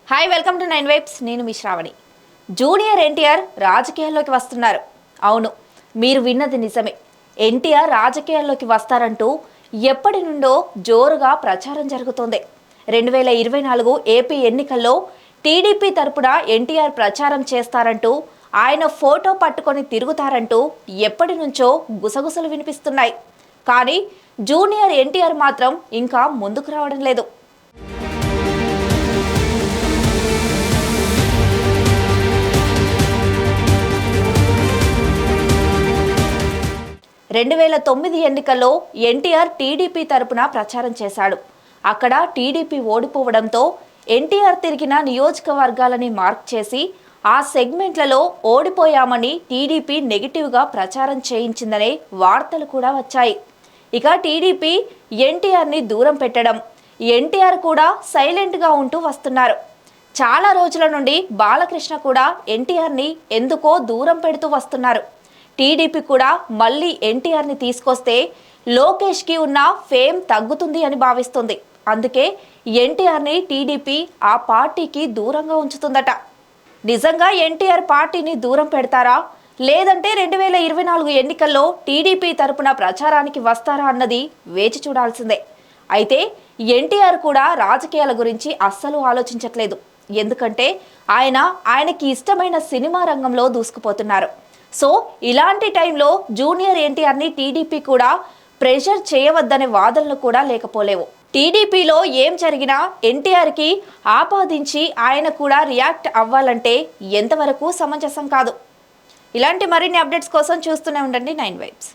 Hi, welcome to 9 vibes. నేను మీ Shravani. Junior NTR రాజకీయాల్లోకి వస్తున్నారు. అవును, మీరు విన్నది నిజమే. ఎన్టీఆర్ రాజకీయాల్లోకి వస్తారంటూ ఎప్పటి నుండో జోరుగా ప్రచారం జరుగుతోంది. 2024 ఏపీ ఎన్నికల్లో టీడీపీ తరపున ఎన్టీఆర్ ప్రచారం చేస్తారంటూ, ఆయన ఫోటో పట్టుకొని తిరుగుతారంటూ ఎప్పటి నుంచో గుసగుసలు వినిపిస్తున్నాయి. కానీ జూనియర్ ఎన్టీఆర్ మాత్రం ఇంకా ముందుకు రావడం లేదు. 2009 ఎన్నికల్లో ఎన్టీఆర్ టీడీపీ తరపున ప్రచారం చేశాడు. అక్కడ టీడీపీ ఓడిపోవడంతో ఎన్టీఆర్ తిరిగిన నియోజకవర్గాలని మార్క్ చేసి ఆ సెగ్మెంట్లలో ఓడిపోయామని టీడీపీ నెగిటివ్గా ప్రచారం చేయించిందనే వార్తలు కూడా వచ్చాయి. ఇక టీడీపీ ఎన్టీఆర్ని దూరం పెట్టడం, ఎన్టీఆర్ కూడా సైలెంట్గా ఉంటూ వస్తున్నారు. చాలా రోజుల నుండి బాలకృష్ణ కూడా ఎన్టీఆర్ని ఎందుకో దూరం పెడుతూ వస్తున్నారు. టీడీపీ కూడా మళ్ళీ ఎన్టీఆర్ని తీసుకొస్తే లోకేష్కి ఉన్న ఫేమ్ తగ్గుతుంది అని భావిస్తుంది. అందుకే ఎన్టీఆర్ని టీడీపీ ఆ పార్టీకి దూరంగా ఉంచుతుందట. నిజంగా ఎన్టీఆర్ పార్టీని దూరం పెడతారా, లేదంటే 2024 ఎన్నికల్లో టీడీపీ తరపున ప్రచారానికి వస్తారా అన్నది వేచి చూడాల్సిందే. అయితే ఎన్టీఆర్ కూడా రాజకీయాల గురించి అస్సలు ఆలోచించట్లేదు. ఎందుకంటే ఆయనకి ఇష్టమైన సినిమా రంగంలో దూసుకుపోతున్నారు. సో ఇలాంటి టైంలో జూనియర్ ఎన్టీఆర్ని టీడీపీ కూడా ప్రెషర్ చేయవద్దనే వాదనలు కూడా లేకపోలేవు. టీడీపీలో ఏం జరిగినా ఎన్టీఆర్కి ఆపాదించి ఆయన కూడా రియాక్ట్ అవ్వాలంటే ఎంతవరకు సమంజసం కాదు. ఇలాంటి మరిన్ని అప్డేట్స్ కోసం చూస్తూనే ఉండండి 9 వైబ్స్.